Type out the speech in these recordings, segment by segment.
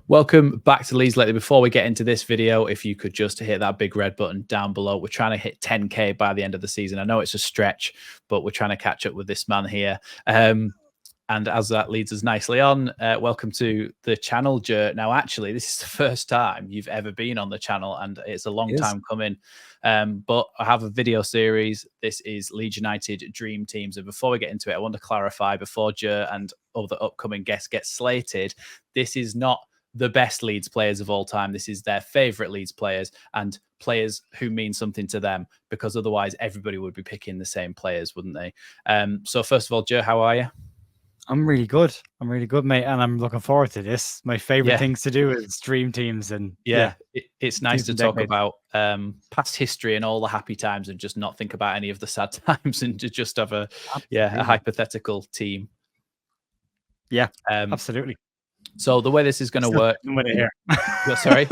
Welcome back to Leeds Lately. Before we get into this video, if you could just hit that big red button down below. We're trying to hit 10K by the end of the season. I know it's a stretch, but we're trying to catch up with this man here. And as that leads us nicely on, welcome to the channel, Jer. Now, actually, this is the first time you've ever been on the channel, and it's a long time coming. But I have a video series. This is Leeds United Dream Teams. And before we get into it, I want to clarify, before Jer and other upcoming guests get slated, this is not the best Leeds players of all time. This is their favourite Leeds players and players who mean something to them, because otherwise everybody would be picking the same players, wouldn't they? So first of all, Jer, how are you? I'm really good. I'm really good, mate. And I'm looking forward to this. My favorite things to do is Dream Teams. And it's nice to talk about past history and all the happy times and just not think about any of the sad times and to just have a hypothetical team. Yeah, absolutely. So the way this is going to work. With it here. Sorry?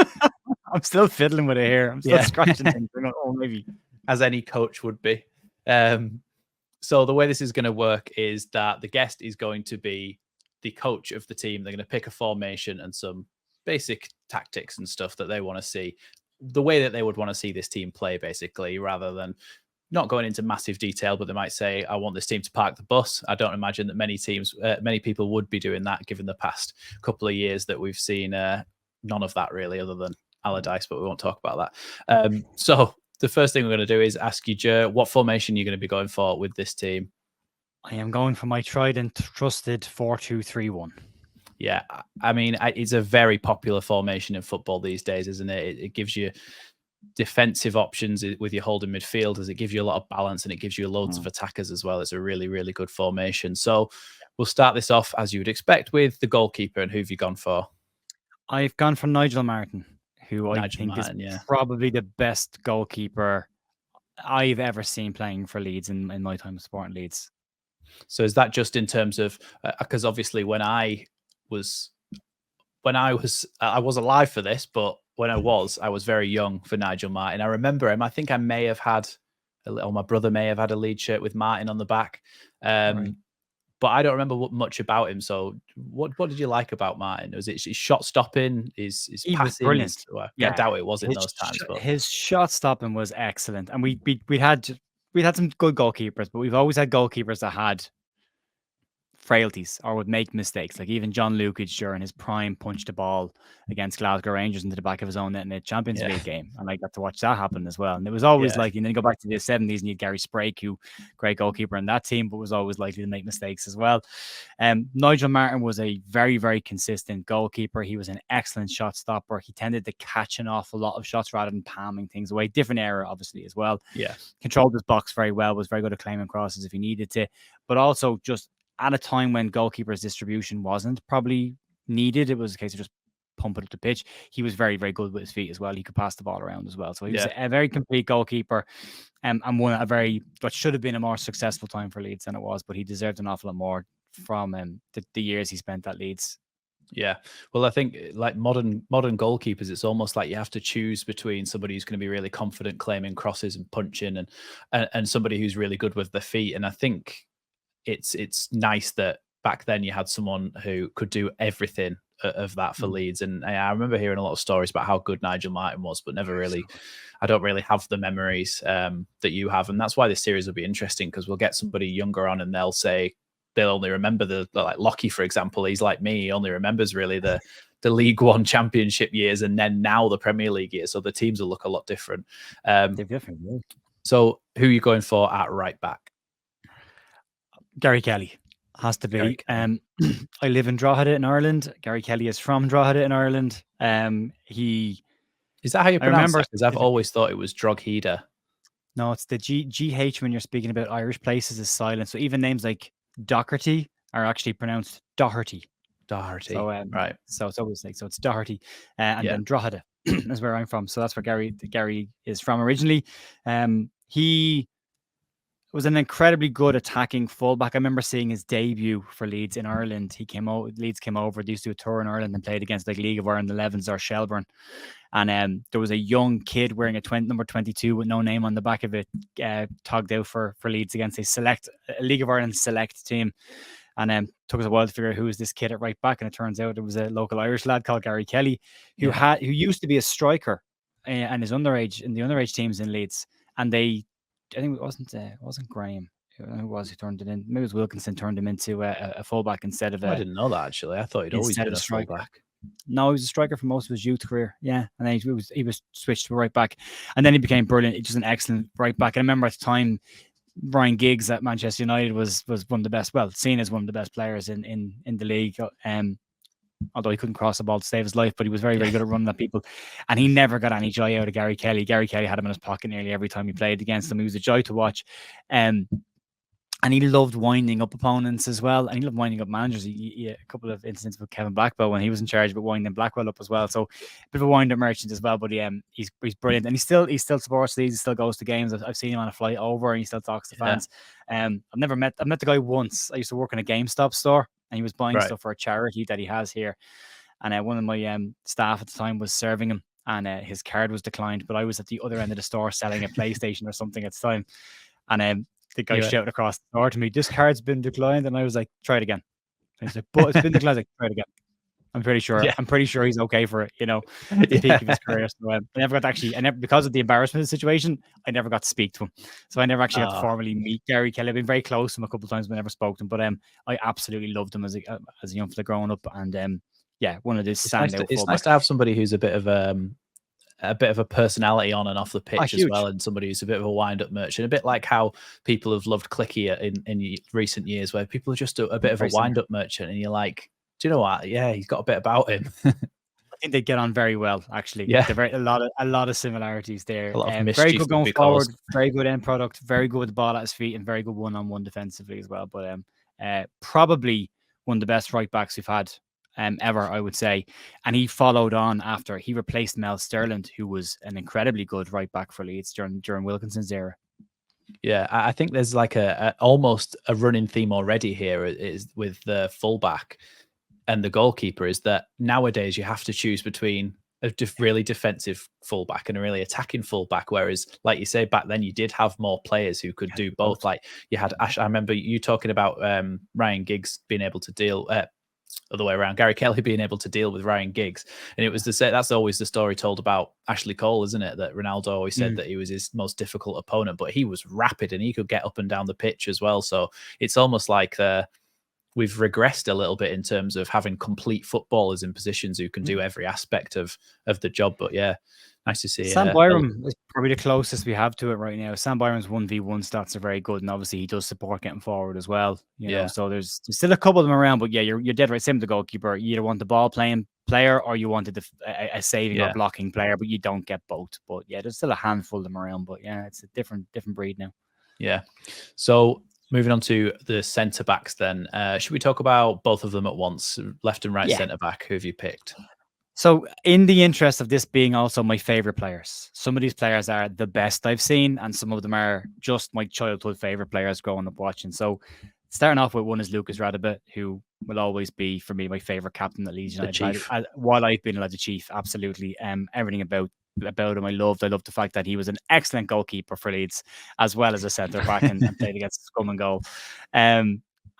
I'm still fiddling with it here. I'm still scratching things. Oh, maybe. As any coach would be. So the way this is going to work is that the guest is going to be the coach of the team. They're going to pick a formation and some basic tactics and stuff that they want to see, the way that they would want to see this team play, basically, rather than not going into massive detail. But they might say, I want this team to park the bus. I don't imagine that many people would be doing that, given the past couple of years that we've seen none of that really, other than Allardyce, but we won't talk about that. So the first thing we're going to do is ask you, Jer, what formation you're going to be going for with this team? I am going for my tried and trusted 4-2-3-1. Yeah, I mean, it's a very popular formation in football these days, isn't it? It gives you defensive options with your holding midfielders. It gives you a lot of balance, and it gives you loads of attackers as well. It's a really, really good formation. So we'll start this off, as you would expect, with the goalkeeper. And who have you gone for? I've gone for Nigel Martin, who I think is probably the best goalkeeper I've ever seen playing for Leeds in my time of supporting Leeds. So is that just in terms of, because obviously I was alive for this, but when I was very young for Nigel Martin. I remember him. I think I may have had, or my brother may have had a Leeds shirt with Martin on the back. But I don't remember much about him. So what did you like about Martin? Was it his shot stopping? His passing? Brilliant. I doubt it was in those times. But his shot stopping was excellent. And we had some good goalkeepers, but we've always had goalkeepers that had frailties or would make mistakes. Like even John Lukic during his prime punched the ball against Glasgow Rangers into the back of his own net in a Champions League game, and I got to watch that happen as well. And it was always like, and then you go back to the 70s and you had Gary Sprake, who great goalkeeper in that team, but was always likely to make mistakes as well. Nigel Martin was a very, very consistent goalkeeper. He was an excellent shot stopper. He tended to catch an awful lot of shots rather than palming things away. Different era, obviously, as well. Controlled his box very well, was very good at claiming crosses if he needed to, but also just at a time when goalkeepers' distribution wasn't probably needed. It was a case of just pumping up the pitch. He was very, very good with his feet as well. He could pass the ball around as well. So he was a very complete goalkeeper, and won what should have been a more successful time for Leeds than it was, but he deserved an awful lot more from the years he spent at Leeds. Yeah. Well, I think like modern goalkeepers, it's almost like you have to choose between somebody who's going to be really confident claiming crosses and punching and somebody who's really good with their feet. And I think it's nice that back then you had someone who could do everything of that for Leeds. And I remember hearing a lot of stories about how good Nigel Martin was, but I don't really have the memories that you have. And that's why this series will be interesting, because we'll get somebody younger on and they'll only remember like Lockie, for example. He's like me. He only remembers really the League One Championship years, and then now the Premier League years. So the teams will look a lot different. They're different. Yeah. So who are you going for at right back? Gary Kelly has to be. I live in Drogheda in Ireland. Gary Kelly is from Drogheda in Ireland. Is that how you pronounce it? Because I've always thought it was Drogheda. No, it's the GH when you're speaking about Irish places is silent. So even names like Doherty are actually pronounced Doherty. So, right. So it's always like, so it's Doherty. Then Drogheda is where I'm from. So that's where Gary is from originally. He was an incredibly good attacking fullback. I remember seeing his debut for Leeds in Ireland. Leeds came over, they used to do a tour in Ireland and played against like League of Ireland 11s or Shelbourne. And there was a young kid wearing number 22 with no name on the back of it, togged out for Leeds against a League of Ireland select team. And took us a while to figure out who was this kid at right back, and it turns out it was a local Irish lad called Gary Kelly, who used to be a striker and is underage in the underage teams in Leeds. And I think it wasn't Graham who was who turned it in. Maybe it was Wilkinson turned him into a fullback instead of I didn't know that actually. I thought he'd always been a fullback. No, he was a striker for most of his youth career. Yeah, and then he was switched to a right back, and then he became brilliant. He's just an excellent right back. And I remember at the time, Ryan Giggs at Manchester United was one of the best, well, seen as one of the best players in the league. Although he couldn't cross the ball to save his life, but he was very, very good at running at people. And he never got any joy out of Gary Kelly. Gary Kelly had him in his pocket nearly every time he played against him. He was a joy to watch. And he loved winding up opponents as well. And he loved winding up managers. He a couple of incidents with Kevin Blackwell when he was in charge of winding Blackwell up as well. So a bit of a wind-up merchant as well. But he's brilliant. And he still supports these. He still goes to games. I've seen him on a flight over, and he still talks to fans. I've met the guy once. I used to work in a GameStop store, and he was buying stuff for a charity that he has here. And one of my staff at the time was serving him, and his card was declined. But I was at the other end of the store selling a PlayStation or something at the time. And the guy shouted across the door to me, "This card's been declined." And I was like, "Try it again." And he's like, "But it's been declined." Like, "Try it again." I'm pretty sure he's okay for it, the peak of his career. So I never got to actually, because of the embarrassment of the situation, I never got to speak to him. So I never actually got to formally meet Gary Kelly. I've been very close to him a couple of times, but never spoke to him. But I absolutely loved him as a young fella growing up. And one of the standout. It's nice to have somebody who's a bit of a personality on and off the pitch as well, and somebody who's a bit of a wind-up merchant, a bit like how people have loved Clicky in recent years, where people are just a bit of a wind-up merchant, and you're like, do you know what? Yeah, he's got a bit about him. I think they get on very well, actually. Yeah, a lot of similarities there. A lot of very good going forward, very good end product, very good with the ball at his feet, and very good one-on-one defensively as well. But probably one of the best right backs we've had ever, I would say. And he followed on after he replaced Mel Sterland, who was an incredibly good right back for Leeds during Wilkinson's era. Yeah, I think there's like almost a running theme already here is with the fullback and the goalkeeper, is that nowadays you have to choose between a really defensive fullback and a really attacking fullback, whereas, like you say, back then you did have more players who could do both. Like you had Ash. I remember you talking about Ryan Giggs being able to deal. Other way around, Gary Kelly being able to deal with Ryan Giggs, and it was that's always the story told about Ashley Cole, isn't it? That Ronaldo always said that he was his most difficult opponent, but he was rapid and he could get up and down the pitch as well. So it's almost like we've regressed a little bit in terms of having complete footballers in positions who can do every aspect of the job. But yeah, nice to see. Sam Byram is probably the closest we have to it right now. Sam Byram's 1v1 stats are very good, and obviously he does support getting forward as well. You know, so there's still a couple of them around. But yeah, you're dead right. Same with the goalkeeper. You either want the ball playing player or you wanted a saving or blocking player, but you don't get both. But yeah, there's still a handful of them around. But yeah, it's a different breed now. Yeah. So moving on to the centre backs then. Should we talk about both of them at once? Left and right centre back. Who have you picked? So in the interest of this being also my favorite players, some of these players are the best I've seen, and some of them are just my childhood favorite players growing up watching. So starting off with one is Lucas Radebe, who will always be, for me, my favorite captain at Leeds United. While I've been the chief, absolutely. Everything about him I loved. I loved the fact that he was an excellent goalkeeper for Leeds, as well as a centre back, and played against Scum and Goal.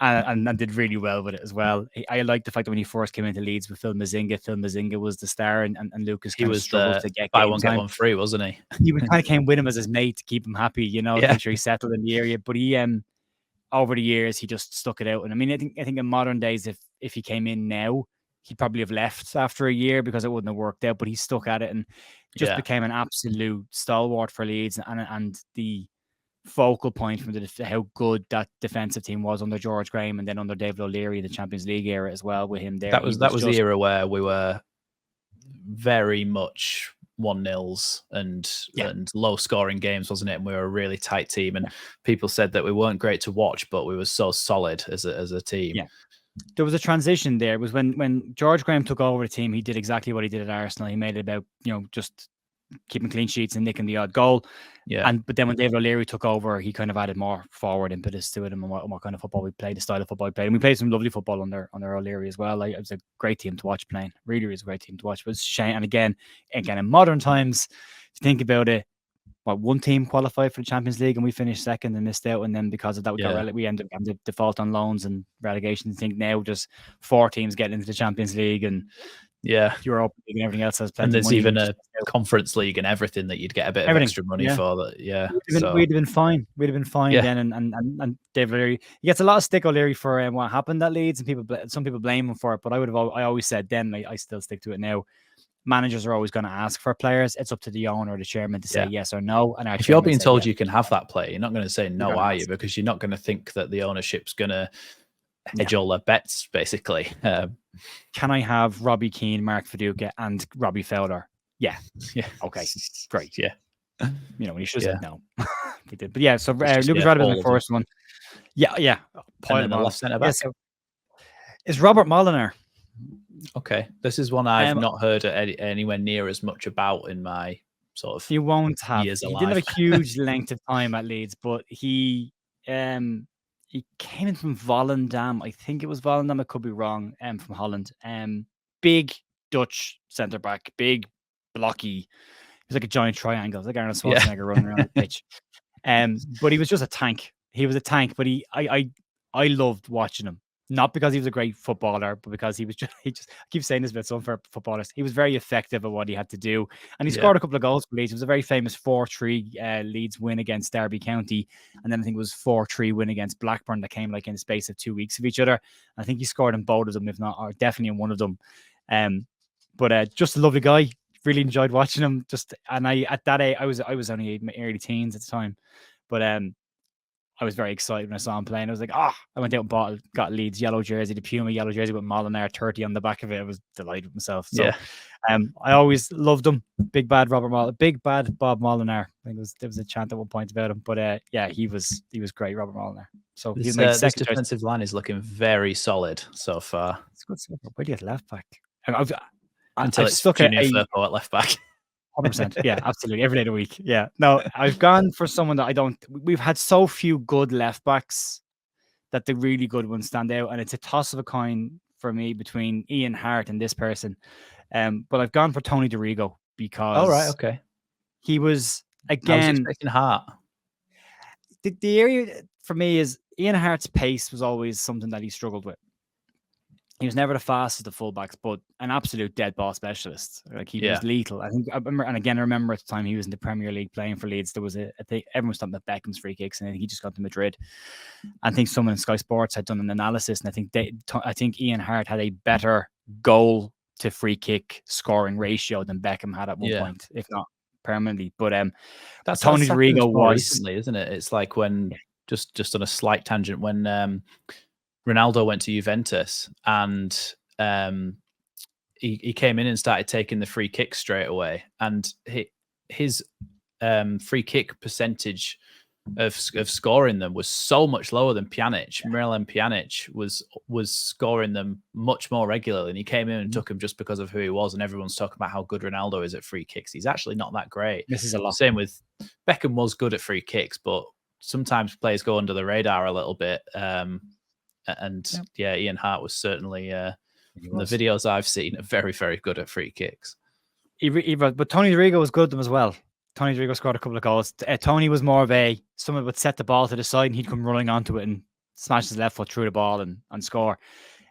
And did really well with it as well. I like the fact that when he first came into Leeds with Phil Mazinga was the star, and Lucas he was struggled to get buy one get one free, wasn't he? He kind of came with him as his mate to keep him happy, make sure he settled in the area. But he over the years he just stuck it out. And I mean, I think in modern days, if he came in now, he'd probably have left after a year because it wouldn't have worked out. But he stuck at it and just became an absolute stalwart for Leeds, and the focal point from how good that defensive team was under George Graham, and then under David O'Leary, the Champions League era as well with him there. That was the era where we were very much 1-0s and low scoring games, wasn't it? And we were a really tight team, and people said that we weren't great to watch, but we were so solid as a team. Yeah. There was a transition there. It was when George Graham took over the team, he did exactly what he did at Arsenal. He made it about, just keeping clean sheets and nicking the odd goal. Yeah. But then when David O'Leary took over, he kind of added more forward impetus to it and what kind of football we played, the style of football we played. And we played some lovely football under O'Leary as well. It was a great team to watch playing. Really was a great team to watch. But it's a shame. And again, in modern times, if you think about it, one team qualified for the Champions League and we finished second and missed out, and then because of that we ended up having to default on loans and relegation. I think now just 4 teams getting into the Champions League and Europe and everything else has plenty and there's of money. even a conference league and everything that you'd get a bit of extra money for that. We'd have been fine. We'd have been fine then. And David O'Leary, he gets a lot of stick, O'Leary, for what happened at Leeds, and some people blame him for it. But I always said then, I still stick to it now. Managers are always going to ask for players. It's up to the owner or the chairman to say yes or no. And if you're being told you can have that player, you're not going to say no, are you? Because you're not going to think that the ownership's going to hedge all their bets, basically. Can I have Robbie Keane, Mark Viduka, and Robbie Fowler? Yeah. Okay. Great. Yeah. We should have said no. We did. But yeah, so Lucas Radebe, the first one. Yeah. And then the left centre back. Is Robert Molyneux. Okay. This is one I've not heard anywhere near as much about in my sort of You won't have. Years he alive. didn't have a huge length of time at Leeds, but he came in from Volendam. I think it was Volendam. I could be wrong. From Holland. Big Dutch centre back. Big, blocky. He was like a giant triangle. It was like Arnold Schwarzenegger running around the pitch. But he was just a tank. He was a tank. But I loved watching him. Not because he was a great footballer, but because he I keep saying this about some footballers. He was very effective at what he had to do. And he scored a couple of goals for Leeds. It was a very famous 4-3 Leeds win against Derby County. And then I think it was 4-3 win against Blackburn that came like in the space of 2 weeks of each other. I think he scored in both of them, if not, or definitely in one of them. But just a lovely guy. Really enjoyed watching him. At that age, I was only in my early teens at the time. But I was very excited when I saw him playing. I was like, I went out and got Leeds yellow jersey, the Puma yellow jersey with Molyneux 30 on the back of it. I was delighted with myself. So, I always loved him. Big bad Bob Molyneux. I think there was a chant at one point about him, but he was great, Robert Molyneux. So this defensive line is looking very solid so far. It's good stuff. Where do you get left back? Until it's stuck Junior Firpo at left back. 100%. Yeah, absolutely. Every day of the week. Yeah. No, I've gone for someone that we've had so few good left backs that the really good ones stand out. And it's a toss of a coin for me between Ian Hart and this person. But I've gone for Tony DeRigo because he was, again, I was expecting Hart. The area for me is Ian Hart's pace was always something that he struggled with. He was never the fastest of fullbacks, but an absolute dead ball specialist. Like he was lethal. I remember at the time he was in the Premier League playing for Leeds. There was everyone was talking about Beckham's free kicks, and I think he just got to Madrid. I think someone in Sky Sports had done an analysis, and I think Ian Hart had a better goal to free kick scoring ratio than Beckham had at one point, if not permanently. But that's Tony DeRigo was recently, isn't it? It's like when just on a slight tangent when. Ronaldo went to Juventus and he came in and started taking the free kick straight away. And his free kick percentage of scoring them was so much lower than Pjanic. Miralem Pjanic was scoring them much more regularly. And he came in and took him just because of who he was. And everyone's talking about how good Ronaldo is at free kicks. He's actually not that great. This is a lot. Same with Beckham was good at free kicks, but sometimes players go under the radar a little bit. Ian Hart was certainly from the videos I've seen very, very good at free kicks. But Tony DeRigo was good at them as well. Tony DeRigo scored a couple of goals. Tony was more of someone would set the ball to the side and he'd come running onto it and smash his left foot through the ball and score.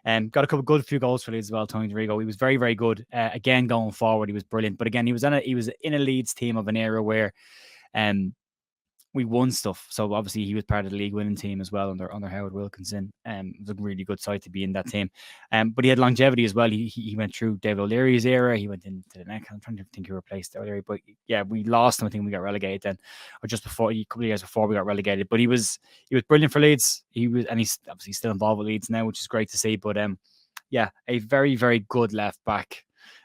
Got a couple of few goals for Leeds as well. Tony DeRigo, he was very, very good. Again, going forward, he was brilliant. But again, he was in a Leeds team of an era where we won stuff. So obviously he was part of the league winning team as well under Howard Wilkinson. It was a really good side to be in that team. But he had longevity as well. He went through David O'Leary's era. He went into the next. I'm trying to think who replaced O'Leary. But yeah, we lost him. I think we got relegated then, or just before, a couple of years before we got relegated. But he was brilliant for Leeds. He's obviously still involved with Leeds now, which is great to see. But a very, very good left back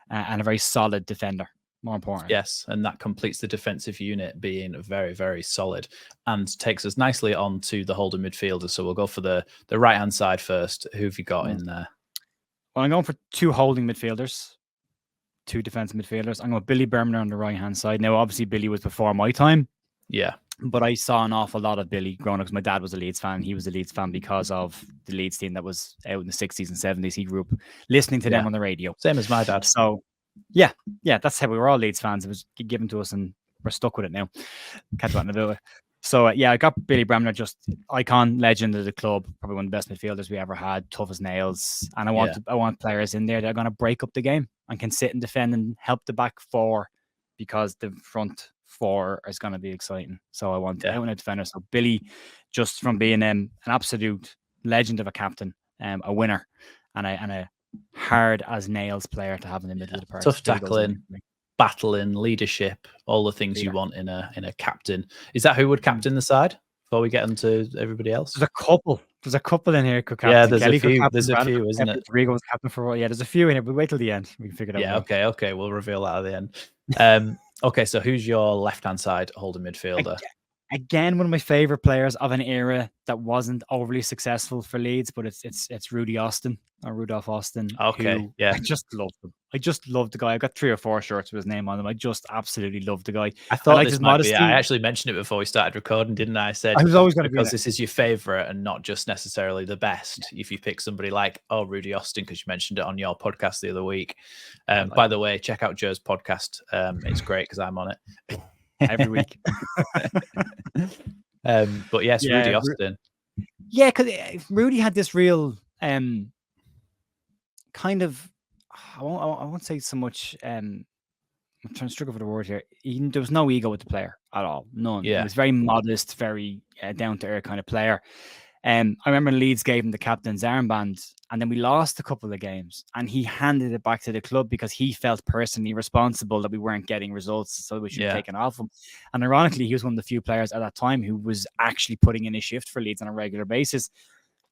and a very solid defender. More important. Yes, and that completes the defensive unit being very, very solid and takes us nicely on to the holding midfielders. So we'll go for the right-hand side first. Who have you got in there? Well, I'm going for 2 holding midfielders, 2 defensive midfielders. I'm going with Billy Bermner on the right-hand side. Now, obviously, Billy was before my time. Yeah. But I saw an awful lot of Billy growing up because my dad was a Leeds fan. He was a Leeds fan because of the Leeds team that was out in the 60s and 70s. He grew up listening to them on the radio. Same as my dad. So... Yeah, that's how we were all Leeds fans. It was given to us, and we're stuck with it now. Can't do anything about it. So I got Billy Bremner, just icon, legend of the club, probably one of the best midfielders we ever had, tough as nails. And I want players in there that are going to break up the game and can sit and defend and help the back four, because the front four is going to be exciting. So I want out and out defenders. So Billy, just from being an absolute legend of a captain, a winner, and a hard as nails player to have in the middle of the park. Tough tackling, battling, leadership, all the things you want in a captain. Is that who would captain the side before we get into everybody else? There's a couple in here. There's a few. There's a few, isn't it? Rigo was captain for there's a few in here, but wait till the end. We can figure it out. Okay. We'll reveal that at the end. Okay, so who's your left-hand side holding midfielder? Again, one of my favorite players of an era that wasn't overly successful for Leeds, but it's Rudy Austin, or Rudolph Austin. Okay, I just loved him. I just loved the guy. I got 3 or 4 shirts with his name on them. I just absolutely loved the guy. I thought this might be. I actually mentioned it before we started recording, didn't I? I said I was always going to because this is your favorite and not just necessarily the best. If you pick somebody like Rudy Austin, because you mentioned it on your podcast the other week. By the way, check out Joe's podcast. It's great because I'm on it every week. But yes, Rudy Austin. Yeah, because Rudy had this real kind of, I won't say so much. I'm trying to struggle for the word here. There was no ego with the player at all. None. Yeah. He was very modest, very down to earth kind of player. I remember Leeds gave him the captain's armband, and then we lost a couple of games, and he handed it back to the club because he felt personally responsible that we weren't getting results, so we should have taken off him. And ironically, he was one of the few players at that time who was actually putting in a shift for Leeds on a regular basis.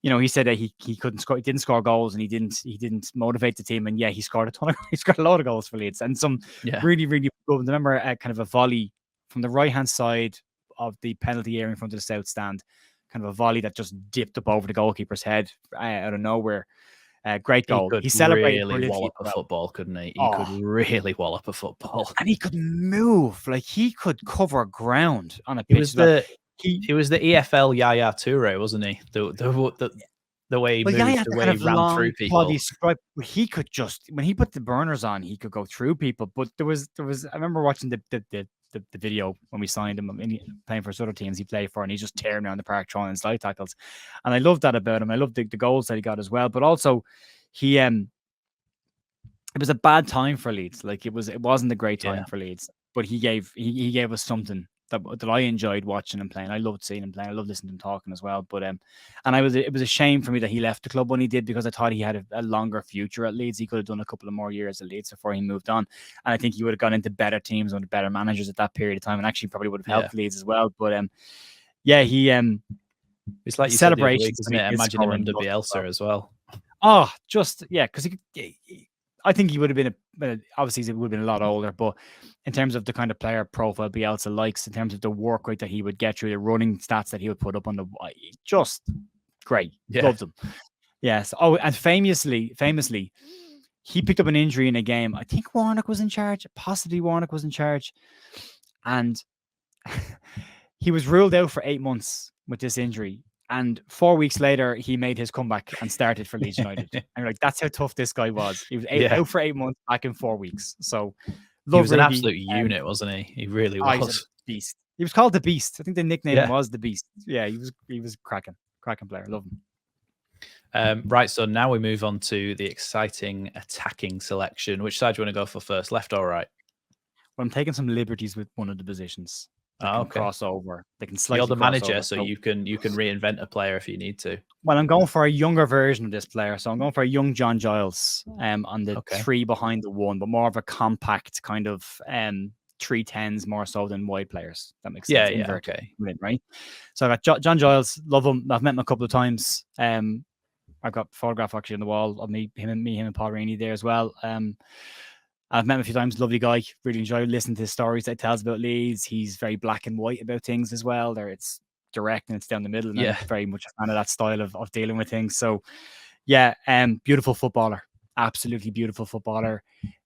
You know, he said that he couldn't score, he didn't score goals, and he didn't motivate the team. And he scored he scored a lot of goals for Leeds, and some really, really good. I remember kind of a volley from the right hand side of the penalty area in front of the south stand. Kind of a volley that just dipped up over the goalkeeper's head out of nowhere. Great goal. He celebrated really wallop a football, couldn't he? He could really wallop a football. And he could move. Like, he could cover ground on a pitch. He was the EFL Yaya Toure, wasn't he? The way he moved, the way he ran through people. He could just, when he put the burners on, he could go through people. But there was I remember watching the video when we signed him, playing for other teams he played for, and he's just tearing around the park throwing slide tackles, and I loved that about him. I loved the goals that he got as well, but also he it was a bad time for Leeds. Like, it wasn't a great time for Leeds, but he gave us something that I enjoyed watching him playing. I loved seeing him playing. I loved listening to him talking as well. But it was a shame for me that he left the club when he did, because I thought he had a longer future at Leeds. He could have done a couple of more years at Leeds before he moved on. And I think he would have gone into better teams under better managers at that period of time, and actually probably would have helped Leeds as well. But it's like you celebrations. Said the other week, isn't it? Imagine him under Bielsa as well. Oh, just because I think he would have been obviously he would have been a lot older, but in terms of the kind of player profile Bielsa likes, in terms of the work rate that he would get through, the running stats that he would put up on just great. Loved him. Yes. Oh, and famously, he picked up an injury in a game. I think Warnock was in charge, and he was ruled out for 8 months with this injury. And 4 weeks later, he made his comeback and started for Leeds United. And you're like, that's how tough this guy was. He was out for 8 months, back in 4 weeks. So he was an absolute unit, wasn't he? He really was. He was a beast. He was called the Beast. I think the nickname was the Beast. Yeah, he was cracking player. Love him. Right, so now we move on to the exciting attacking selection. Which side do you want to go for first, left or right? Well, I'm taking some liberties with one of the positions. Cross over. They can slightly. You're the manager, so you can reinvent a player if you need to. Well, I'm going for a younger version of this player, so I'm going for a young John Giles on the 3 behind the 1, but more of a compact kind of 310s more so than wide players. That makes sense. Yeah, okay. Right. So I got John Giles. Love him. I've met him a couple of times. I've got a photograph actually on the wall of him and Paul Rainey there as well. I've met him a few times. Lovely guy. Really enjoy listening to his stories that he tells about Leeds. He's very black and white about things as well. It's direct and it's down the middle. And I'm very much a fan of that style of dealing with things. So, beautiful footballer. Absolutely beautiful footballer.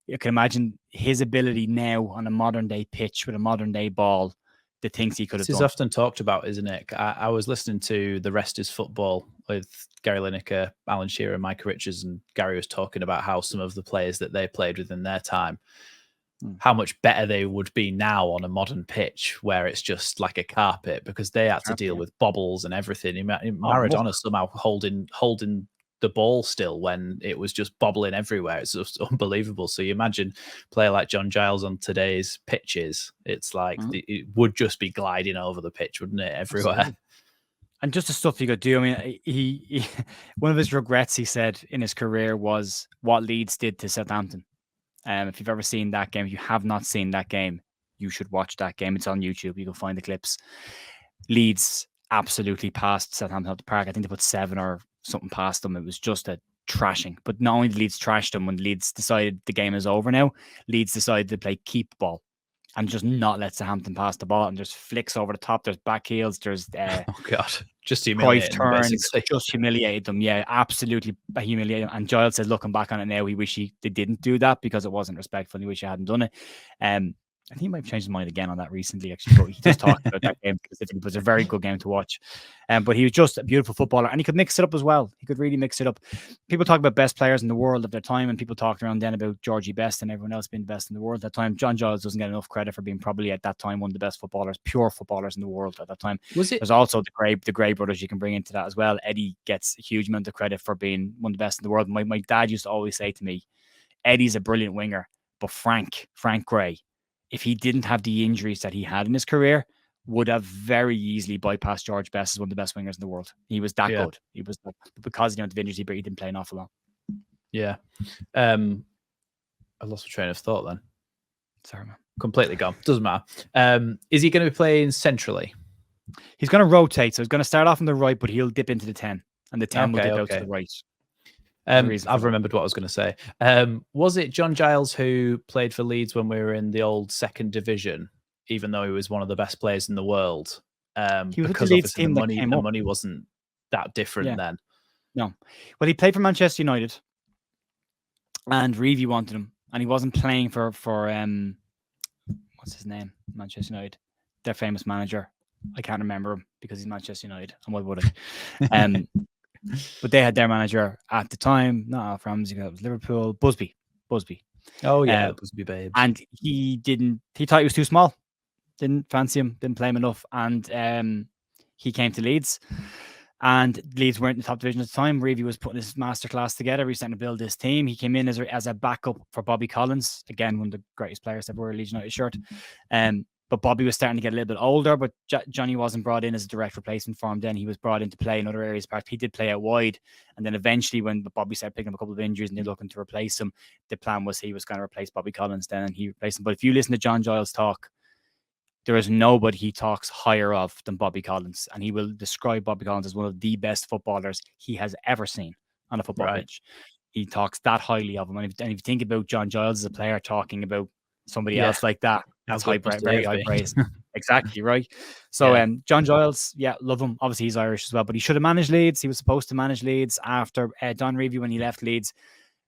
You can imagine his ability now on a modern day pitch with a modern day ball, the things he could have done. This is often talked about, isn't it? I was listening to The Rest is Football with Gary Lineker, Alan Shearer, and Micah Richards, and Gary was talking about how some of the players that they played with in their time, how much better they would be now on a modern pitch where it's just like a carpet, because they had to deal with bobbles and everything. Maradona somehow holding the ball still when it was just bobbling everywhere. It's just unbelievable. So you imagine a player like John Giles on today's pitches, it's like it would just be gliding over the pitch, wouldn't it, everywhere? Absolutely. And just the stuff he could do. I mean, he one of his regrets, he said, in his career was what Leeds did to Southampton. If you've ever seen that game, if you have not seen that game, you should watch that game. It's on YouTube. You can find the clips. Leeds absolutely passed Southampton at the park. I think they put 7 or something past them. It was just a trashing. But not only did Leeds trash them, when Leeds decided the game is over now, Leeds decided to play keep ball and just not let Southampton pass the ball. And there's flicks over the top. There's back heels. There's oh god, just humiliating turns. Just humiliated them. Yeah, absolutely humiliated. And Giles said, looking back on it now, he wish they didn't do that because it wasn't respectful. He wish he hadn't done it. I think he might have changed his mind again on that recently, actually. But he just talked about that game because it was a very good game to watch. But he was just a beautiful footballer, and he could mix it up as well. He could really mix it up. People talk about best players in the world of their time, and people talked around then about Georgie Best and everyone else being the best in the world at that time. John Giles doesn't get enough credit for being probably at that time one of the best footballers, pure footballers in the world at that time. There's also the Gray brothers you can bring into that as well. Eddie gets a huge amount of credit for being one of the best in the world. My dad used to always say to me, Eddie's a brilliant winger, but Frank Gray, if he didn't have the injuries that he had in his career, would have very easily bypassed George Best as one of the best wingers in the world. He was that good. He was because of the injuries, he didn't play an awful lot. Yeah. I lost my train of thought then. Sorry, man. Completely gone. Doesn't matter. Is he going to be playing centrally? He's going to rotate. So he's going to start off on the right, but he'll dip into the 10. And the 10 will dip out to the right. I've remembered what I was going to say. Was it John Giles who played for Leeds when we were in the old second division, even though he was one of the best players in the world? Because obviously the money wasn't that different then. No. Well, he played for Manchester United, and Reevy wanted him, and he wasn't playing for what's his name? Manchester United, their famous manager. I can't remember him because he's Manchester United, and why would I? But they had their manager at the time, not Alf Ramsey, that was Liverpool, Busby. Oh yeah, Busby babes. And he thought he was too small. Didn't fancy him, didn't play him enough. And he came to Leeds. And Leeds weren't in the top division at the time. Reevy was putting his masterclass together. He was starting to build this team. He came in as a backup for Bobby Collins. Again, one of the greatest players to ever wear a Leeds United shirt. But Bobby was starting to get a little bit older, but Johnny wasn't brought in as a direct replacement for him then. He was brought in to play in other areas. He did play out wide. And then eventually when Bobby started picking up a couple of injuries and they're looking to replace him, the plan was he was going to replace Bobby Collins then, and he replaced him. But if you listen to John Giles talk, there is nobody he talks higher of than Bobby Collins. And he will describe Bobby Collins as one of the best footballers he has ever seen on a football pitch. He talks that highly of him. And if you think about John Giles as a player talking about somebody else like that, that's very high praise. Exactly, right? So John Giles, love him. Obviously, he's Irish as well, but he should have managed Leeds. He was supposed to manage Leeds after Don Reevy, when he left Leeds,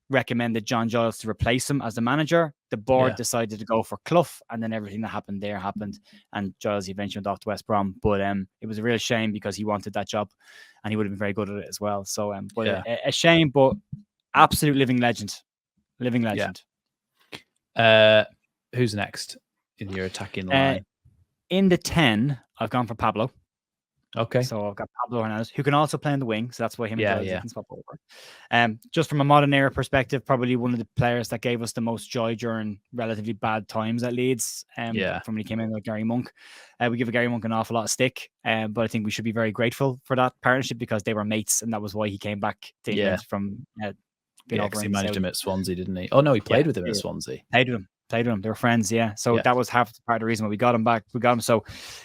recommended John Giles to replace him as the manager. The board decided to go for Clough, and then everything that happened there happened, and Giles eventually went off to West Brom. But it was a real shame because he wanted that job, and he would have been very good at it as well. So, a shame, but absolute living legend. Who's next in your attacking line? In the 10, I've gone for Pablo. Okay. So I've got Pablo Hernandez, who can also play in the wing. So that's why him and Giles can swap over. Just from a modern era perspective, probably one of the players that gave us the most joy during relatively bad times at Leeds. From when he came in with Gary Monk. We give Gary Monk an awful lot of stick, but I think we should be very grateful for that partnership because they were mates, and that was why he came back to England from being over. He managed him at Swansea, didn't he? Oh no, he played with him at Swansea. Played with him. They were friends, So that was half part of the reason why we got him back. We got him. So,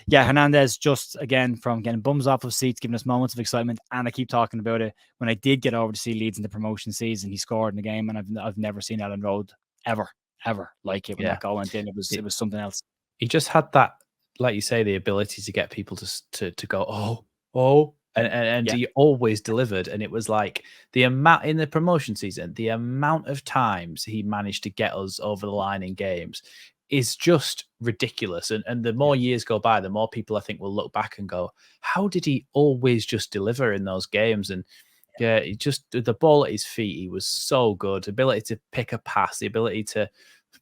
Hernandez, just again from getting bums off of seats, giving us moments of excitement. And I keep talking about it. When I did get over to see Leeds in the promotion season, he scored in the game, and I've never seen Ellen Road ever like it when that goal went in. It was something else. He just had that, like you say, the ability to get people to go, oh. And he always delivered. And it was like the amount in the promotion season, the amount of times he managed to get us over the line in games is just ridiculous. And the more years go by, the more people I think will look back and go, how did he always just deliver in those games? And he just, the ball at his feet, he was so good. Ability to pick a pass, the ability to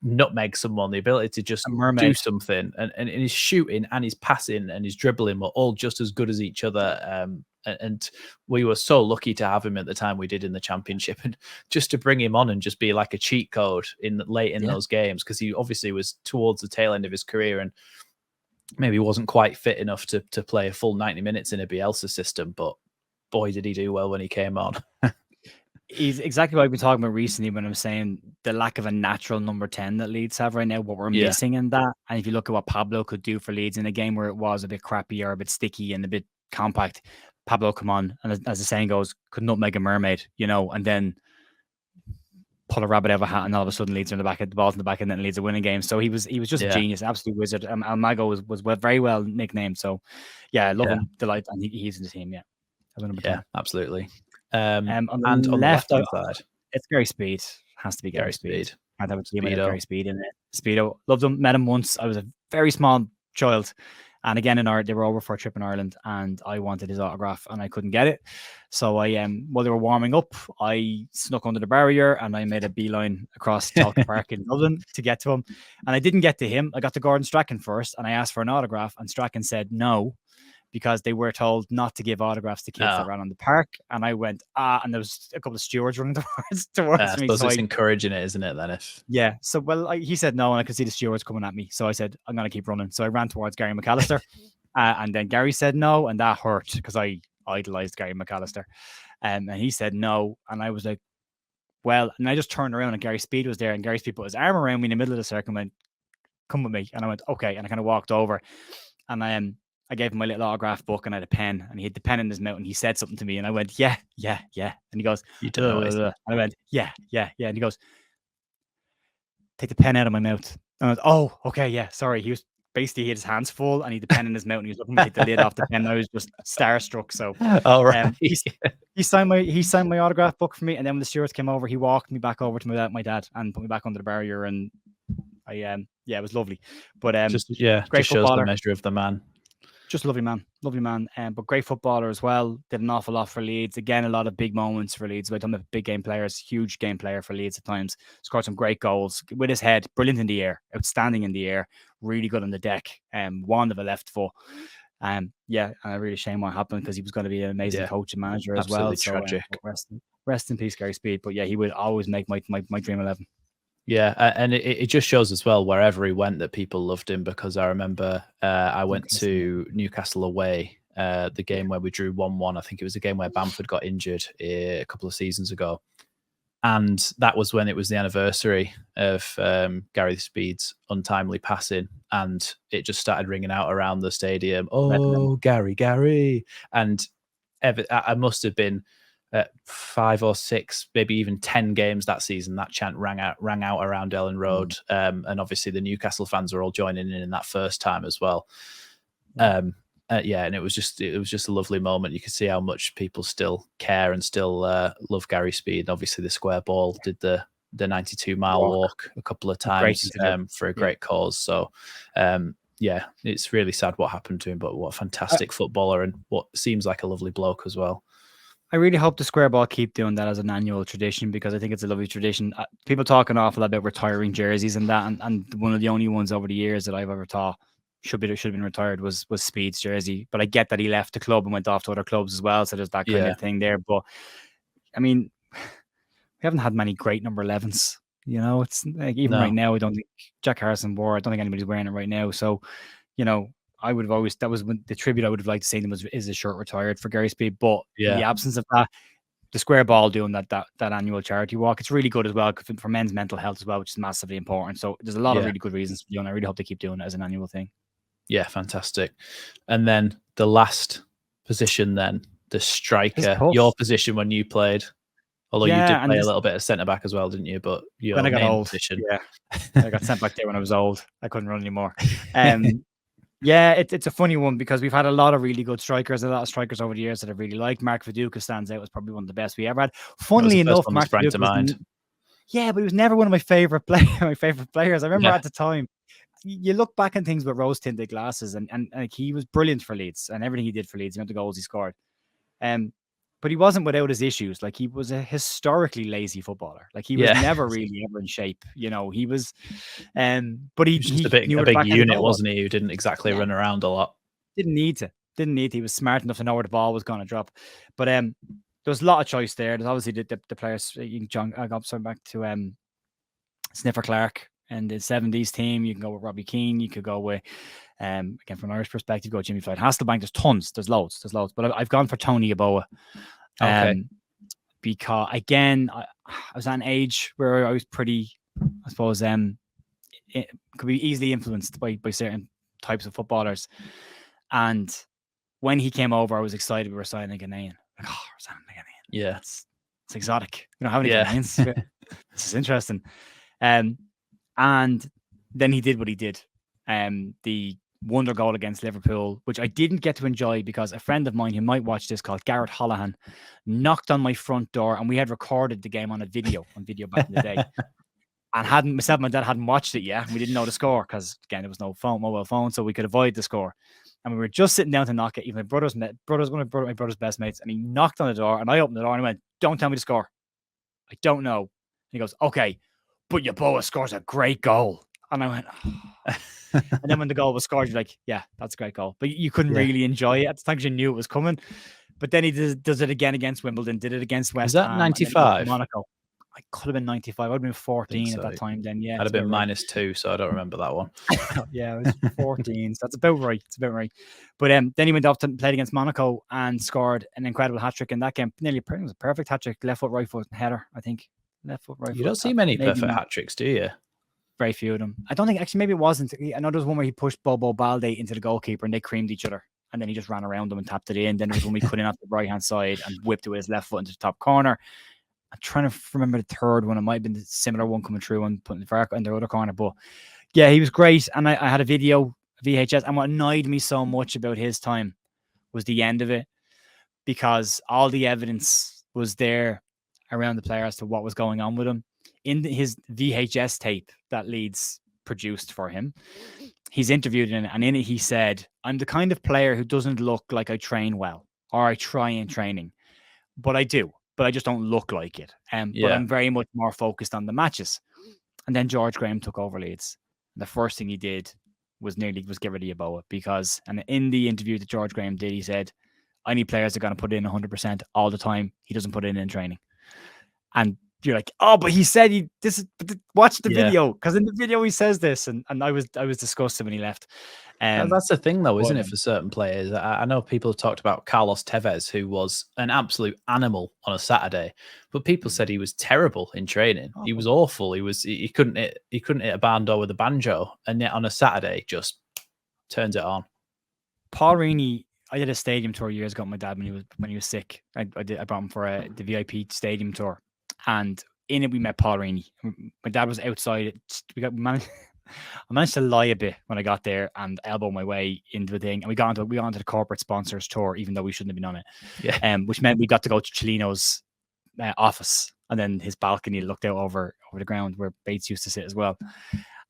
nutmeg someone, the ability to just A do mermaid. something, and his shooting and his passing and his dribbling were all just as good as each other. And we were so lucky to have him at the time we did in the Championship, and just to bring him on and just be like a cheat code late in those games, because he obviously was towards the tail end of his career and maybe wasn't quite fit enough to play a full 90 minutes in a Bielsa system, but boy, did he do well when he came on. He's exactly what I've been talking about recently when I'm saying the lack of a natural number 10 that Leeds have right now, what we're missing in that. And if you look at what Pablo could do for Leeds in a game where it was a bit crappy or a bit sticky and a bit compact, Pablo come on, and as the saying goes, could make a mermaid, and then pull a rabbit out of a hat, and all of a sudden Leeds are in the back of the balls in the back, and then Leeds are winning games. So he was just a genius, absolute wizard. Almago was very well nicknamed. So yeah, I love him, delight, and he's in the team. Yeah, absolutely. On the left-hand side, it's Gary Speed. Has to be Gary Speed. I'd have a team with Gary Speed in it. Speedo, loved him, met him once. I was a very small child. And again, they were over for a trip in Ireland, and I wanted his autograph, and I couldn't get it. So while they were warming up, I snuck under the barrier, and I made a beeline across Talca Park in Dublin to get to him. And I didn't get to him. I got to Gordon Strachan first, and I asked for an autograph, and Strachan said no, because they were told not to give autographs to kids that ran on the park. And I went, and there was a couple of stewards running towards me. I suppose it's encouraging it, isn't it, then? So, he said no, and I could see the stewards coming at me. So I said, I'm going to keep running. So I ran towards Gary McAllister. And then Gary said no, and that hurt because I idolized Gary McAllister. And he said no. And I was like, well, and I just turned around, and Gary Speed was there, and Gary Speed put his arm around me in the middle of the circle and went, come with me. And I went, okay. And I kind of walked over, and I gave him my little autograph book, and I had a pen, and he had the pen in his mouth, and he said something to me, and I went, yeah. And he goes, you don't know. And I went, yeah. And he goes, take the pen out of my mouth. And I went, oh, okay, yeah, sorry. He had his hands full, and he had the pen in his mouth, and he was looking to take the lid off the pen. I was just starstruck. So he signed my autograph book for me, and then when the stewards came over, he walked me back over to my dad and put me back under the barrier, and it was lovely. But great just footballer. Shows the measure of the man. Just lovely man, but great footballer as well. Did an awful lot for Leeds. Again, a lot of big moments for Leeds. We're talking about big game players, huge game player for Leeds at times. Scored some great goals with his head, brilliant in the air, outstanding in the air, really good on the deck. Wand of a left foot. And I really shame what happened, because he was going to be an amazing coach and manager as well. Tragic. So rest in peace, Gary Speed. But yeah, he would always make my dream 11. Yeah, and it just shows as well, wherever he went, that people loved him, because I remember I went to Newcastle away, the game where we drew 1-1. I think it was a game where Bamford got injured a couple of seasons ago. And that was when it was the anniversary of Gary Speed's untimely passing. And it just started ringing out around the stadium, oh, Gary. And I must have been 5 or 6, maybe even 10 games that season, that chant rang out around Ellen Road. And obviously the Newcastle fans were all joining in that first time as well. And it was just a lovely moment. You could see how much people still care and still love Gary Speed. Obviously the square ball did the 92-mile walk a couple of times for a great cause. So it's really sad what happened to him, but what a fantastic footballer, and what seems like a lovely bloke as well. I really hope the square ball keep doing that as an annual tradition, because I think it's a lovely tradition. People talk an awful lot about retiring jerseys and that, and one of the only ones over the years that I've ever thought should have been retired was Speed's jersey. But I get that he left the club and went off to other clubs as well, so there's that kind of thing there. But I mean, we haven't had many great number 11s. It's like right now, I don't think Jack Harrison wore. I don't think anybody's wearing it right now. So, I would have always, that was the tribute I would have liked to see them is a shirt retired for Gary Speed. But in the absence of that, the square ball doing that annual charity walk, it's really good as well for men's mental health as well, which is massively important. So there's a lot of really good reasons for doing it. I really hope they keep doing it as an annual thing. Yeah, fantastic. And then the last position, then the striker, your position when you played. Although you did play a little bit of centre back as well, didn't you? But your I got old position. I got sent back there when I was old. I couldn't run anymore. It's a funny one, because we've had a lot of really good strikers, a lot of strikers over the years that I really liked. Mark Viduka stands out as probably one of the best we ever had. Funnily enough, Mark Viduka to mind. But he was never one of my favorite players. I remember at the time, you look back on things with rose tinted glasses, and like, he was brilliant for Leeds, and everything he did for Leeds, the goals he scored. but he wasn't without his issues. Like, he was a historically lazy footballer. Like, he was never really ever in shape. You know, he was, but He was just a knew where the big back end of the unit, goal was. wasn't he? Who didn't exactly run around a lot. Didn't need to. He was smart enough to know where the ball was going to drop. But there was a lot of choice there. There's obviously the players. John, I got back to Sniffer Clark and the 70s team. You can go with Robbie Keane. You could go with, again, from an Irish perspective, go Jimmy Floyd Hasselbank. There's tons. There's loads. But I've gone for Tony Yeboah. Okay. Because, again, I was at an age where I was pretty, I suppose, it could be easily influenced by certain types of footballers. And when he came over, I was excited we were signing a Ghanaian. Like, oh, we're signing a Ghanaian. Yeah. It's exotic. You know, how many Ghanaians? This is interesting. And then he did what he did. The wonder goal against Liverpool, which I didn't get to enjoy because a friend of mine who might watch this, called Garrett Holohan, knocked on my front door, and we had recorded the game on video back in the day. And myself and my dad hadn't watched it yet. We didn't know the score because, again, there was no mobile phone, so we could avoid the score. And we were just sitting down to knock it. Even one of my brother's best mates, and he knocked on the door, and I opened the door and I went, "Don't tell me the score. I don't know." And he goes, "Okay, but Yeboah scores a great goal." And I went, oh. And then when the goal was scored, you're like, "Yeah, that's a great goal." But you couldn't really enjoy it at the time because you knew it was coming. But then he does it again against Wimbledon, did it against West Ham. Was that 95? Monaco. I could have been 95. I would have been 14 at that time then. Yeah. I'd have been -2, so I don't remember that one. Yeah, I was 14. So that's about right. It's about right. But then he went off to play against Monaco and scored an incredible hat-trick in that game. It was a perfect hat-trick. Left foot, right foot, header, I think. Left foot, right foot. You don't see many perfect hat-tricks, do you? Very few of them. I don't think, actually, maybe it wasn't. I know there was one where he pushed Bobo Balde into the goalkeeper and they creamed each other. And then he just ran around them and tapped it in. Then there was when we cut in off the right-hand side and whipped it with his left foot into the top corner. I'm trying to remember the third one. It might have been the similar one coming through and putting the in the other corner. But yeah, he was great. And I had a video, VHS. And what annoyed me so much about his time was the end of it, because all the evidence was there around the player as to what was going on with him. In his VHS tape that Leeds produced for him, he's interviewed in it, and in it he said, "I'm the kind of player who doesn't look like I train well, or I try in training, but I do. But I just don't look like it. But I'm very much more focused on the matches." And then George Graham took over Leeds. And the first thing he did was get rid of Yeboah, because, and in the interview that George Graham did, he said, "I need players that are going to put in 100% all the time. He doesn't put in training." And you're like, "Oh, but he said watch the video, because in the video he says this." And I was disgusted when he left. That's the thing, though, isn't it, for certain players? I know people have talked about Carlos Tevez, who was an absolute animal on a Saturday, but people said he was terrible in training. He was awful. He couldn't hit a barn door with a banjo, and yet on a Saturday just turns it on. Paul Reaney, I did a stadium tour years ago with my dad when he was sick. I brought him for the VIP stadium tour, and in it we met Paul Reaney. My dad was outside. I managed to lie a bit when I got there and elbow my way into the thing. And we got onto the corporate sponsors tour, even though we shouldn't have been on it. Yeah. Which meant we got to go to Cellino's office, and then his balcony looked out over the ground where Bates used to sit as well.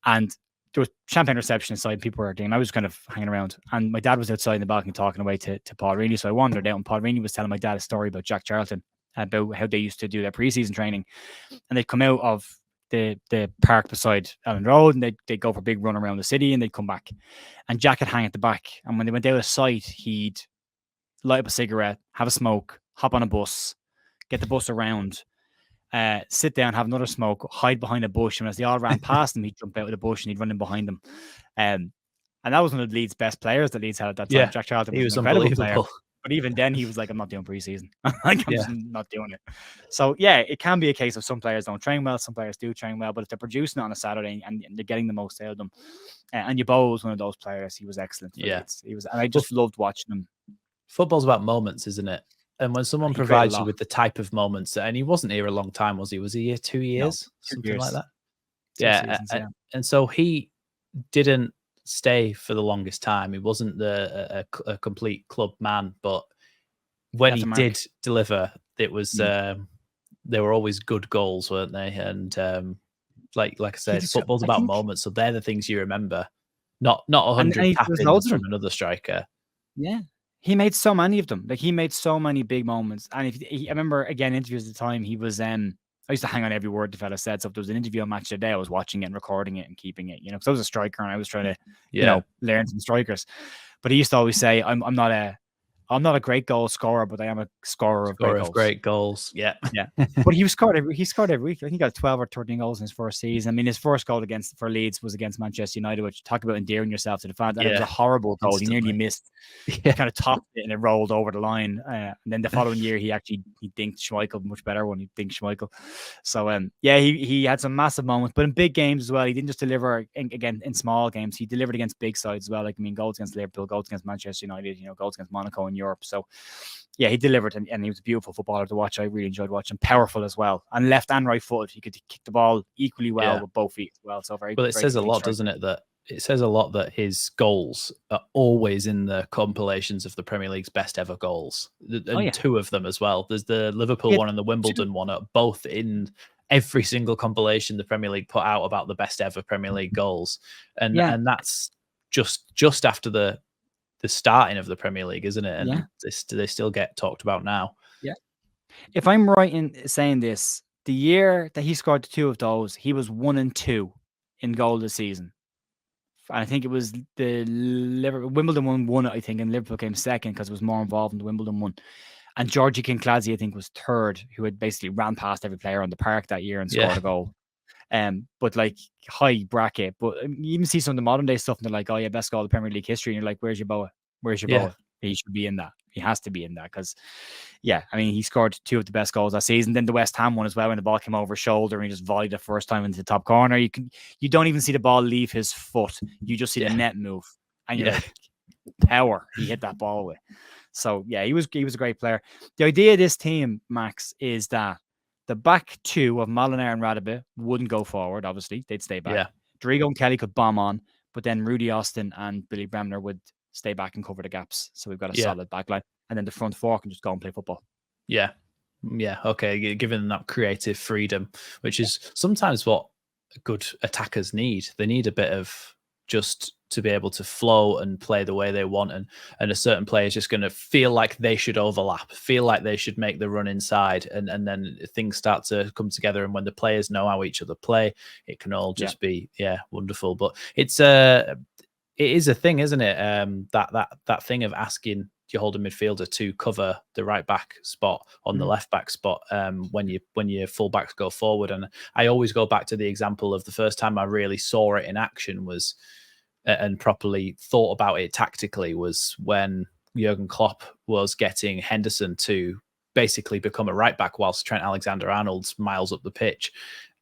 And there was champagne reception inside. People were doing. I was kind of hanging around, and my dad was outside in the balcony talking away to Paul Reaney. So I wandered out, and Paul Reaney was telling my dad a story about Jack Charlton, about how they used to do their preseason training, and they'd come out of the park beside Ellen Road, and they'd go for a big run around the city, and they'd come back, and Jack would hang at the back. And when they went out of sight, he'd light up a cigarette, have a smoke, hop on a bus, get the bus around, sit down, have another smoke, hide behind a bush, and as they all ran past him, he'd jump out of the bush and he'd run in behind them. And that was one of Leeds' best players that Leeds had at that time. Jack Charlton was an incredible player. But even then, he was like, "I'm not doing preseason. I'm just not doing it." So, yeah, it can be a case of some players don't train well, some players do train well, but if they're producing it on a Saturday and they're getting the most out of them, and Yeboah was one of those players. He was excellent. Leeds. He was, and I just loved watching him. Football's about moments, isn't it? And when someone provides you with the type of moments, and he wasn't here a long time, was he? Was he here 2 years? No, 2 years. Something like that? Seasons, and so he didn't stay for the longest time. He wasn't a complete club man, but when he did deliver, it was they were always good goals, weren't they? And like I said, football's about moments, so they're the things you remember, not 100 tap-ins from another striker. Yeah, He made so many of them. Like, he made so many big moments. And I remember, again, interviews at the time, he was I used to hang on every word the fella said. So if there was an interview on Match of the Day, I was watching it and recording it and keeping it, because I was a striker and I was trying to, learn from strikers. But he used to always say, I'm not a great goal scorer, but I am a scorer of great goals. Yeah. Yeah. But he scored every week. I think he got 12 or 13 goals in his first season. I mean, his first goal for Leeds was against Manchester United, which, talk about endearing yourself to the fans. And it was a horrible goal. Instantly. He nearly missed. He kind of topped it and it rolled over the line. And then the following year, he dinked Schmeichel, much better when he dinked Schmeichel. So, he had some massive moments, but in big games as well. He didn't just deliver, again, in small games. He delivered against big sides as well. Like, I mean, goals against Liverpool, goals against Manchester United, goals against Monaco in Europe. So, yeah, he delivered, and he was a beautiful footballer to watch. I really enjoyed watching. Powerful as well, and left and right footed. He could kick the ball equally well with both feet as well. So very. Well, it says a lot, doesn't it? It says a lot that his goals are always in the compilations of the Premier League's best ever goals, and two of them as well. There's the Liverpool one and the Wimbledon one, are both in every single compilation the Premier League put out about the best ever Premier League goals, and that's just after the starting of the Premier League, isn't it? And they still get talked about now. Yeah. If I'm right in saying this, the year that he scored two of those, he was 1-2 in goal this season. And I think it was the Wimbledon one won it, I think, and Liverpool came second because it was more involved in the Wimbledon one. And Georgie Kinclazy, I think, was third, who had basically ran past every player on the park that year and scored a goal. But like, high bracket. But you even see some of the modern day stuff, and they're like, "Oh yeah, best goal of the Premier League history," and you're like, "Where's your boa? Where's your boa? He should be in that. He has to be in that." Because, I mean, he scored two of the best goals that season. Then the West Ham one as well, when the ball came over his shoulder and he just volleyed the first time into the top corner. You don't even see the ball leave his foot. You just see the net move, and you're like, power. He hit that ball with. So he was a great player. The idea of this team, Max, is that the back two of Molinari and Radebe wouldn't go forward. Obviously, they'd stay back. Yeah. Dorigo and Kelly could bomb on, but then Rudy Austin and Billy Bremner would stay back and cover the gaps. So we've got a solid back line. And then the front four can just go and play football. Yeah. Yeah. Okay. Giving them that creative freedom, which is sometimes what good attackers need. They need a bit of just to be able to flow and play the way they want. And a certain player is just going to feel like they should overlap, feel like they should make the run inside. And then things start to come together. And when the players know how each other play, it can all just be, wonderful. But it is a thing, isn't it? That thing of asking your holding midfielder to cover the right back spot on the left back spot when your full backs go forward. And I always go back to the example of the first time I really saw it in action was and properly thought about it tactically was when Jurgen Klopp was getting Henderson to basically become a right back whilst Trent Alexander-Arnold's miles up the pitch.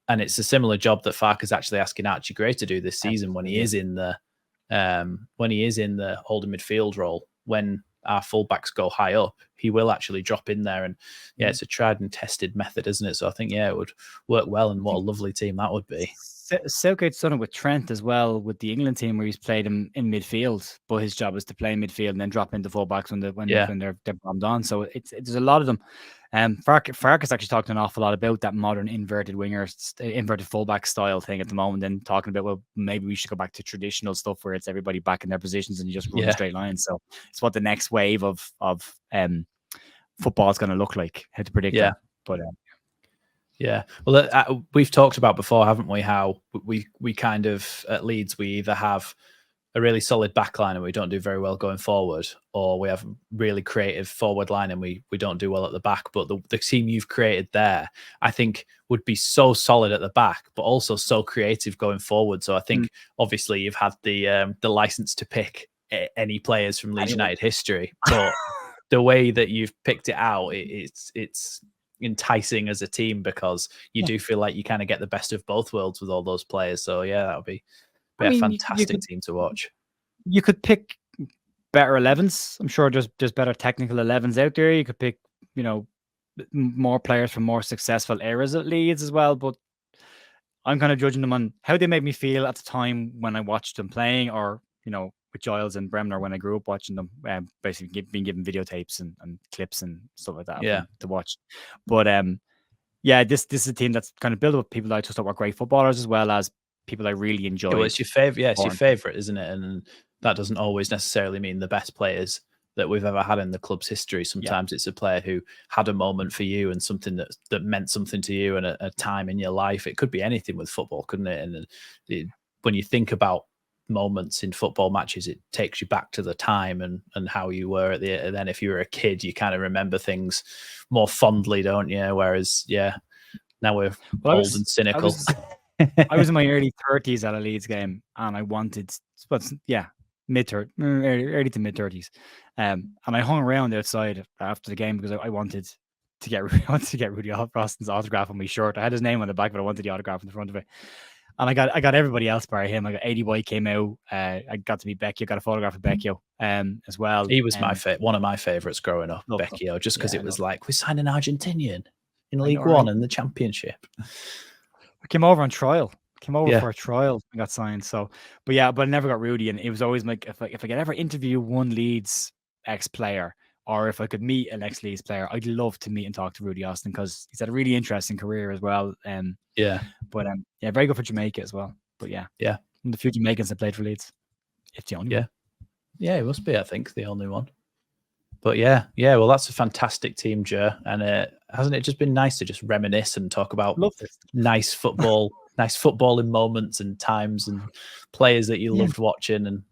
And it's a similar job that Farke's actually asking Archie Gray to do this season when he is in the holding midfield role. When our fullbacks go high up, he will actually drop in there. And it's a tried and tested method, isn't it? So I think it would work well, and what a lovely team that would be. Southgate's done it with Trent as well with the England team, where he's played him in midfield, but his job is to play midfield and then drop into fullbacks when they're bombed on. So there's a lot of them. Farke has actually talked an awful lot about that modern inverted fullback style thing at the moment, and talking about, well, maybe we should go back to traditional stuff where it's everybody back in their positions and you just run a straight line. So it's what the next wave of football is going to look like. How to predict that, but. Well, we've talked about before, haven't we, how we kind of, at Leeds, we either have a really solid back line and we don't do very well going forward, or we have a really creative forward line and we don't do well at the back. But the team you've created there, I think, would be so solid at the back, but also so creative going forward. So I think, obviously, you've had the license to pick any players from Leeds United history, but the way that you've picked it out, it's enticing as a team, because you do feel like you kind of get the best of both worlds with all those players. So that would be a fantastic team to watch. You could pick better 11s. I'm sure there's better technical 11s out there. You could pick, more players from more successful eras at Leeds as well. But I'm kind of judging them on how they made me feel at the time when I watched them playing, or, with Giles and Bremner when I grew up watching them, basically being given videotapes and clips and stuff like that to watch. But this is a team that's kind of built up people that I just thought were great footballers, as well as people I really enjoy. Well, it's your favorite. It's your favorite, isn't it? And that doesn't always necessarily mean the best players that we've ever had in the club's history. Sometimes it's a player who had a moment for you and something that meant something to you and a time in your life. It could be anything with football, couldn't it? And when you think about moments in football matches, it takes you back to the time and how you were at the. And then if you were a kid, you kind of remember things more fondly, don't you? Whereas, now we're old and cynical. I was in my early 30s at a Leeds game, and I wanted, early to mid 30s, and I hung around outside after the game because I wanted to get Rudy Froston's autograph on my shirt. I had his name on the back, but I wanted the autograph in the front of it. And I got everybody else by him. I got 80 White came out. I got to meet Becchio. Got a photograph of Becchio as well. He was one of my favourites growing up, Becchio, just because it was like, we signed an Argentinian in League One and the Championship. I came over on trial. For a trial and got signed. So, but I never got Rudy. And it was always like, if I could ever interview one Leeds ex-player, or if I could meet an ex-Leeds player, I'd love to meet and talk to Rudy Austin, because he's had a really interesting career as well. But very good for Jamaica as well. But one of the few Jamaicans that played for Leeds. It's the only one. Yeah, it must be, I think, the only one. But well, that's a fantastic team, Joe. And hasn't it just been nice to just reminisce and talk about nice football, nice footballing moments and times and players that you loved watching, and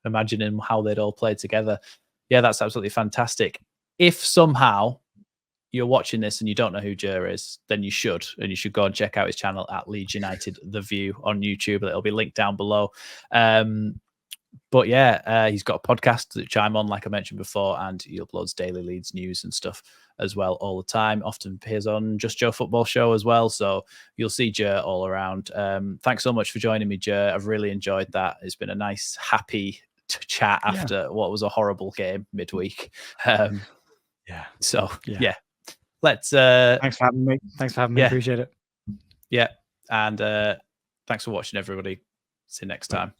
imagining how they'd all play together. Yeah, that's absolutely fantastic. If somehow you're watching this and you don't know who Joe is, then you should go and check out his channel at Leeds United The View on YouTube. It'll be linked down below. But he's got a podcast that I'm on, like I mentioned before, and he uploads daily Leeds news and stuff as well all the time. Often appears on Just Joe Football Show as well. So you'll see Joe all around. Thanks so much for joining me, Joe. I've really enjoyed that. It's been a nice, happy chat after what was a horrible game midweek. Let's thanks for having me. Appreciate it. And thanks for watching, everybody. See you next time.